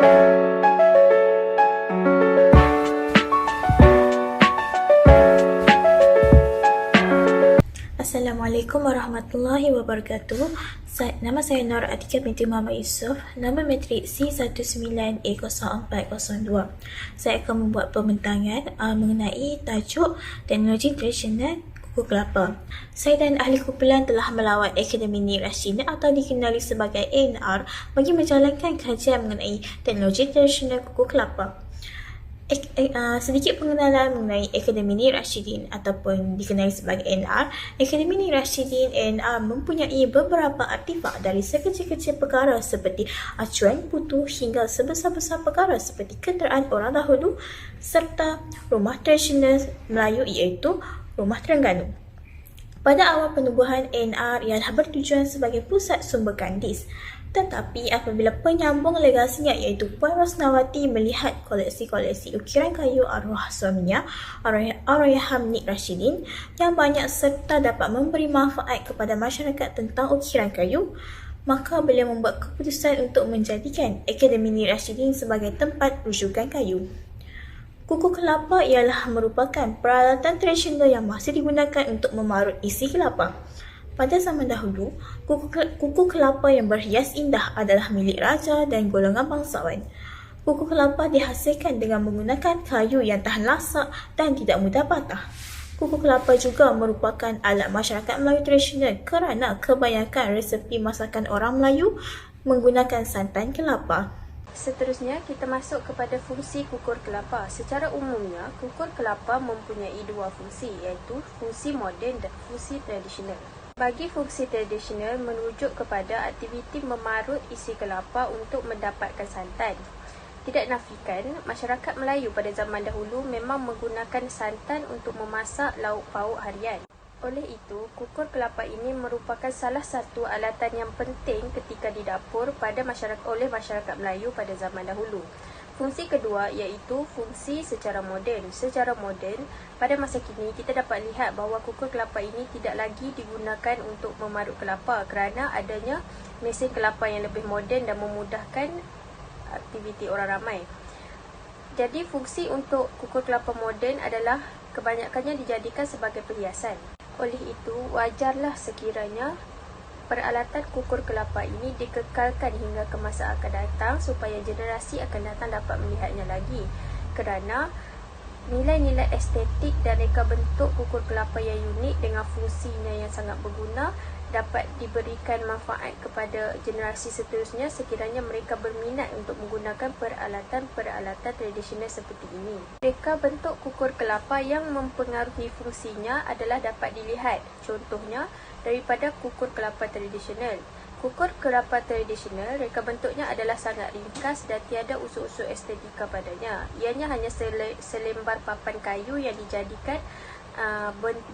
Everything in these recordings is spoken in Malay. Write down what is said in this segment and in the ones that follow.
Assalamualaikum warahmatullahi wabarakatuh. Nama saya Nur Atika binti Muhammad Yusof. Nombor matrik C19A0402. Saya akan membuat pembentangan mengenai tajuk teknologi tradisional kukuh kelapa. Saya dan ahli kumpulan telah melawat Akademi Nik Rashidin atau dikenali sebagai ANR bagi menjalankan kajian mengenai teknologi tradisional kukuh kelapa. Sedikit pengenalan mengenai Akademi Nik Rashidin ataupun dikenali sebagai ANR. Akademi Nik Rashidin ANR mempunyai beberapa artifak dari sekecil-kecil perkara seperti acuan putu hingga sebesar-besar perkara seperti kenderaan orang dahulu serta rumah tradisional Melayu iaitu Rumah Terengganu. Pada awal penubuhan, ANR ialah bertujuan sebagai pusat sumber kandis. Tetapi apabila penyambung legasinya iaitu Puan Rosnawati melihat koleksi-koleksi ukiran kayu arwah suaminya, Allahyarham Nik Rashidin, yang banyak serta dapat memberi manfaat kepada masyarakat tentang ukiran kayu, maka beliau membuat keputusan untuk menjadikan Akademi Nik Rashidin sebagai tempat rujukan kayu. Kukuh kelapa ialah merupakan peralatan tradisional yang masih digunakan untuk memarut isi kelapa. Pada zaman dahulu, kukuh kelapa yang berhias indah adalah milik raja dan golongan bangsawan. Kukuh kelapa dihasilkan dengan menggunakan kayu yang tahan lasak dan tidak mudah patah. Kukuh kelapa juga merupakan alat masyarakat Melayu tradisional kerana kebanyakan resepi masakan orang Melayu menggunakan santan kelapa. Seterusnya, kita masuk kepada fungsi kukur kelapa. Secara umumnya, kukur kelapa mempunyai dua fungsi, iaitu fungsi moden dan fungsi tradisional. Bagi fungsi tradisional merujuk kepada aktiviti memarut isi kelapa untuk mendapatkan santan. Tidak nafikan, masyarakat Melayu pada zaman dahulu memang menggunakan santan untuk memasak lauk pauk harian. Oleh itu, kukur kelapa ini merupakan salah satu alatan yang penting ketika di dapur oleh masyarakat Melayu pada zaman dahulu. Fungsi kedua iaitu fungsi secara moden. Secara moden, pada masa kini kita dapat lihat bahawa kukur kelapa ini tidak lagi digunakan untuk memarut kelapa kerana adanya mesin kelapa yang lebih moden dan memudahkan aktiviti orang ramai. Jadi fungsi untuk kukur kelapa moden adalah kebanyakannya dijadikan sebagai perhiasan. Oleh itu, wajarlah sekiranya peralatan kukur kelapa ini dikekalkan hingga ke masa akan datang supaya generasi akan datang dapat melihatnya lagi. Kerana nilai-nilai estetik dan reka bentuk kukur kelapa yang unik dengan fungsinya yang sangat berguna dapat diberikan manfaat kepada generasi seterusnya sekiranya mereka berminat untuk menggunakan peralatan-peralatan tradisional seperti ini. Reka bentuk kukur kelapa yang mempengaruhi fungsinya adalah dapat dilihat. Contohnya, daripada kukur kelapa tradisional. Kukur kelapa tradisional, reka bentuknya adalah sangat ringkas dan tiada unsur-unsur estetika padanya. Ianya hanya selembar papan kayu yang dijadikan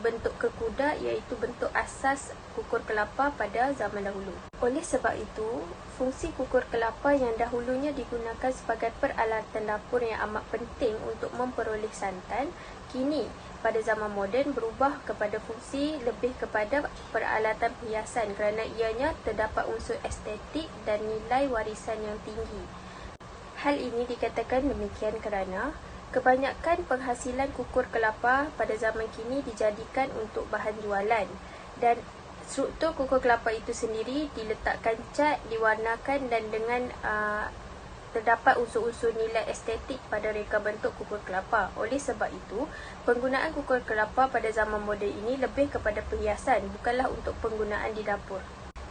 bentuk kekuda iaitu bentuk asas kukur kelapa pada zaman dahulu. Oleh sebab itu, fungsi kukur kelapa yang dahulunya digunakan sebagai peralatan dapur yang amat penting untuk memperoleh santan, kini pada zaman moden berubah kepada fungsi lebih kepada peralatan perhiasan kerana ianya terdapat unsur estetik dan nilai warisan yang tinggi. Hal ini dikatakan demikian kerana kebanyakan penghasilan kukur kelapa pada zaman kini dijadikan untuk bahan jualan dan struktur kukur kelapa itu sendiri diletakkan cat, diwarnakan dan dengan terdapat unsur-unsur nilai estetik pada reka bentuk kukur kelapa. Oleh sebab itu, penggunaan kukur kelapa pada zaman moden ini lebih kepada perhiasan, bukanlah untuk penggunaan di dapur.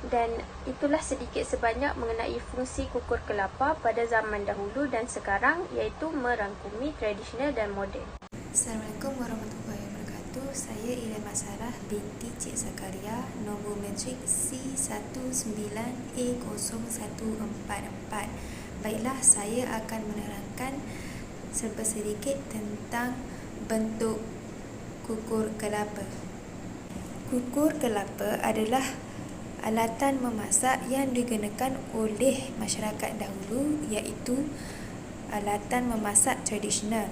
Dan itulah sedikit sebanyak mengenai fungsi kukur kelapa pada zaman dahulu dan sekarang, iaitu merangkumi tradisional dan moden. Assalamualaikum warahmatullahi wabarakatuh. Saya Ilham Sarah binti Cik Zakaria, nombor matrik C19A0144. Baiklah, saya akan menerangkan sedikit tentang bentuk kukur kelapa. Kukur kelapa adalah alatan memasak yang digunakan oleh masyarakat dahulu, iaitu alatan memasak tradisional.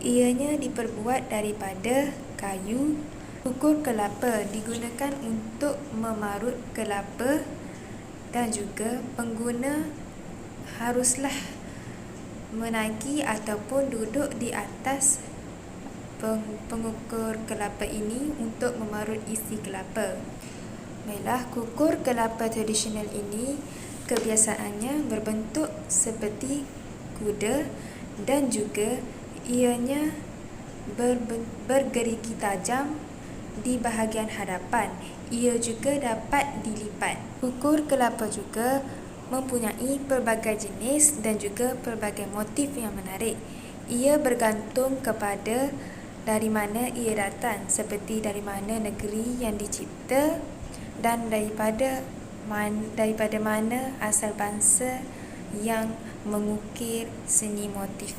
Ianya diperbuat daripada kayu. Kukur kelapa digunakan untuk memarut kelapa dan juga pengguna haruslah menaiki ataupun duduk di atas pengukur kelapa ini untuk memarut isi kelapa. Baiklah, kukur kelapa tradisional ini kebiasaannya berbentuk seperti kuda dan juga ianya bergerigi tajam di bahagian hadapan. Ia juga dapat dilipat. Kukur kelapa juga mempunyai pelbagai jenis dan juga pelbagai motif yang menarik. Ia bergantung kepada dari mana ia datang, seperti dari mana negeri yang dicipta dan daripada mana asal bangsa yang mengukir seni motif.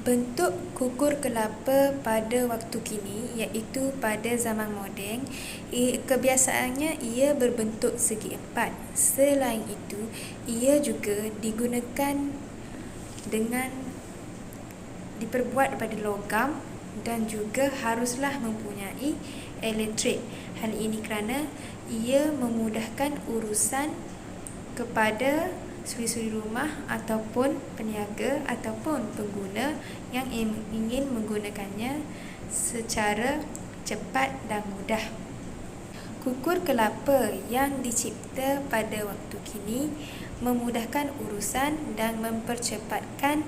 Bentuk kukur kelapa pada waktu kini, iaitu pada zaman moden, kebiasaannya ia berbentuk segi empat. Selain itu, ia juga digunakan diperbuat daripada logam dan juga haruslah mempunyai elektrik. Hal ini kerana ia memudahkan urusan kepada suri-suri rumah ataupun peniaga ataupun pengguna yang ingin menggunakannya secara cepat dan mudah. Kukur kelapa yang dicipta pada waktu kini memudahkan urusan dan mempercepatkan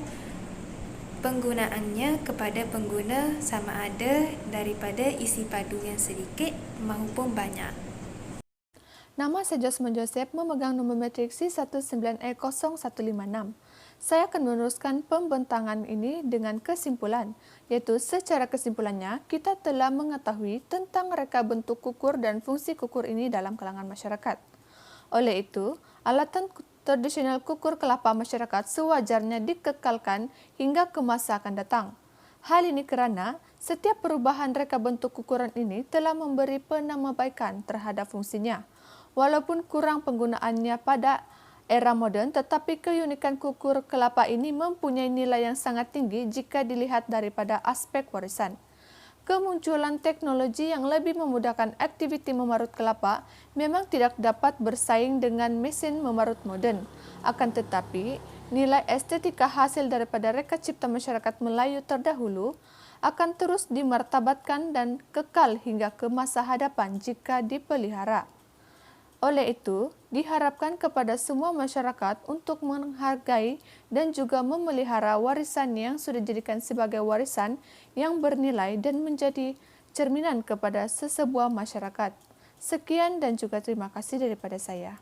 penggunaannya kepada pengguna sama ada daripada isi padu yang sedikit maupun banyak. Nama saya Josman Joseph, memegang nombor matrik C19E0156. Saya akan meneruskan pembentangan ini dengan kesimpulan, iaitu secara kesimpulannya, kita telah mengetahui tentang reka bentuk kukur dan fungsi kukur ini dalam kalangan masyarakat. Oleh itu, alatan tradisional kukur kelapa masyarakat sewajarnya dikekalkan hingga ke masa akan datang. Hal ini kerana setiap perubahan reka bentuk kukuran ini telah memberi penambahbaikan terhadap fungsinya. Walaupun kurang penggunaannya pada era moden, tetapi keunikan kukur kelapa ini mempunyai nilai yang sangat tinggi jika dilihat daripada aspek warisan. Kemunculan teknologi yang lebih memudahkan aktiviti memarut kelapa memang tidak dapat bersaing dengan mesin memarut moden. Akan tetapi, nilai estetika hasil daripada reka cipta masyarakat Melayu terdahulu akan terus dimartabatkan dan kekal hingga ke masa hadapan jika dipelihara. Oleh itu, diharapkan kepada semua masyarakat untuk menghargai dan juga memelihara warisan yang sudah dijadikan sebagai warisan yang bernilai dan menjadi cerminan kepada sesebuah masyarakat. Sekian dan juga terima kasih daripada saya.